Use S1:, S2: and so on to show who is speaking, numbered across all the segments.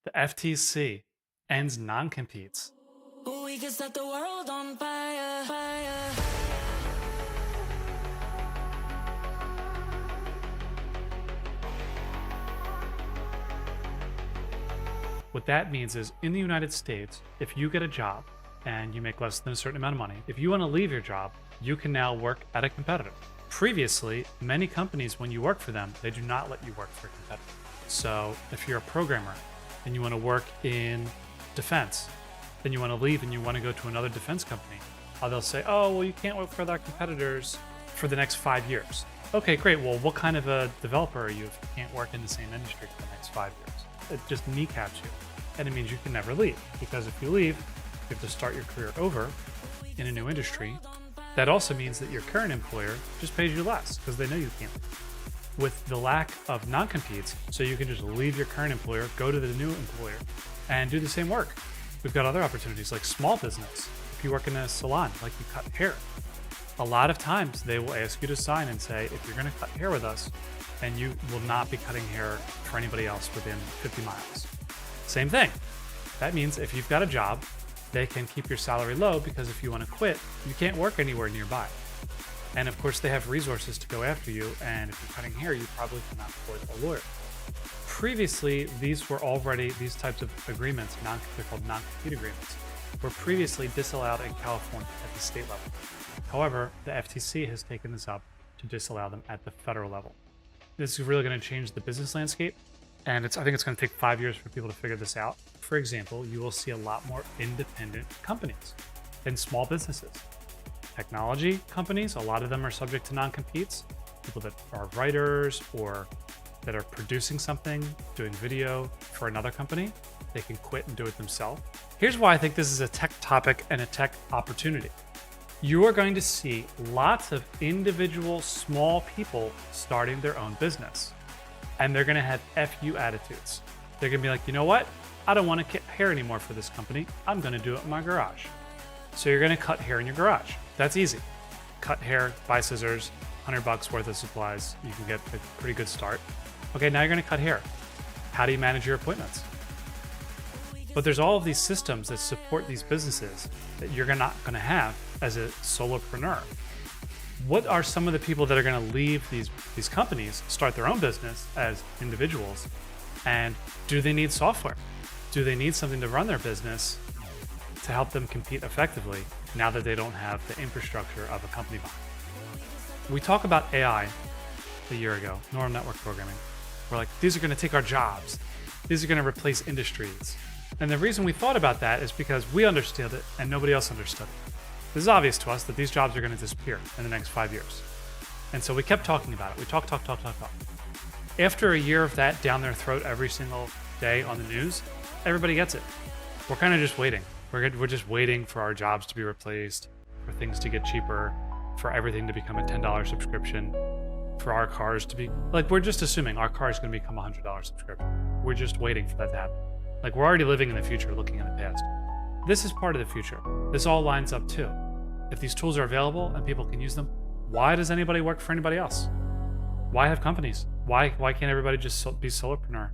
S1: The FTC ends non-competes.
S2: We can set the world on fire, fire.
S1: What that means is in the United States, if you get a job and you make less than a certain amount of money, if you want to leave your job, you can now work at a competitor. Previously, many companies, when you work for them, they do not let you work for a competitor. So if you're a programmer and you want to work in defense, then you want to leave and you want to go to another defense company, they'll say, oh, well, you can't work for our competitors for the next 5 years. Okay, great. Well, what kind of a developer are you if you can't work in the same industry for the next 5 years? It just kneecaps you. And it means you can never leave, because if you leave, you have to start your career over in a new industry. That also means that your current employer just pays you less because they know you can't leave. With the lack of non-competes, so you can just leave your current employer, go to the new employer, and do the same work. We've got other opportunities like small business. If you work in a salon, like you cut hair, a lot of times they will ask you to sign and say, if you're going to cut hair with us, then you will not be cutting hair for anybody else within 50 miles. Same thing. That means if you've got a job, they can keep your salary low, because if you want to quit, you can't work anywhere nearby. And of course, they have resources to go after you. And if you're cutting hair, you probably cannot afford a lawyer. Previously, these types of agreements, they're called non-compete agreements, were previously disallowed in California at the state level. However, the FTC has taken this up to disallow them at the federal level. This is really going to change the business landscape, and I think it's going to take 5 years for people to figure this out. For example, you will see a lot more independent companies and small businesses. Technology companies, a lot of them are subject to non-competes. People that are writers or that are producing something, doing video for another company, they can quit and do it themselves. Here's why I think this is a tech topic and a tech opportunity. You are going to see lots of individual small people starting their own business, and they're going to have FU attitudes. They're going to be like, you know what? I don't want to cut hair anymore for this company. I'm going to do it in my garage. So you're going to cut hair in your garage. That's easy. Cut hair, buy scissors, $100 worth of supplies. You can get a pretty good start. Okay, now you're going to cut hair. How do you manage your appointments? But there's all of these systems that support these businesses that you're not going to have as a solopreneur. What are some of the people that are going to leave these companies, start their own business as individuals? And do they need software? Do they need something to run their business to help them compete effectively now that they don't have the infrastructure of a company behind? We talk about AI a year ago, neural network programming. We're like, these are going to take our jobs. These are going to replace industries. And the reason we thought about that is because we understood it and nobody else understood it. This is obvious to us that these jobs are going to disappear in the next 5 years. And so we kept talking about it. We talk. After a year of that down their throat every single day on the news, everybody gets it. We're kind of just waiting. We're just waiting for our jobs to be replaced, for things to get cheaper, for everything to become a $10 subscription, for our cars to be, like, we're just assuming our car is going to become a $100 subscription. We're just waiting for that to happen. Like, we're already living in the future, looking in the past. This is part of the future. This all lines up too. If these tools are available and people can use them, why does anybody work for anybody else? Why have companies? Why can't everybody just be solopreneur?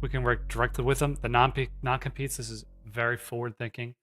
S1: We can work directly with them. The non-competes, this is very forward thinking.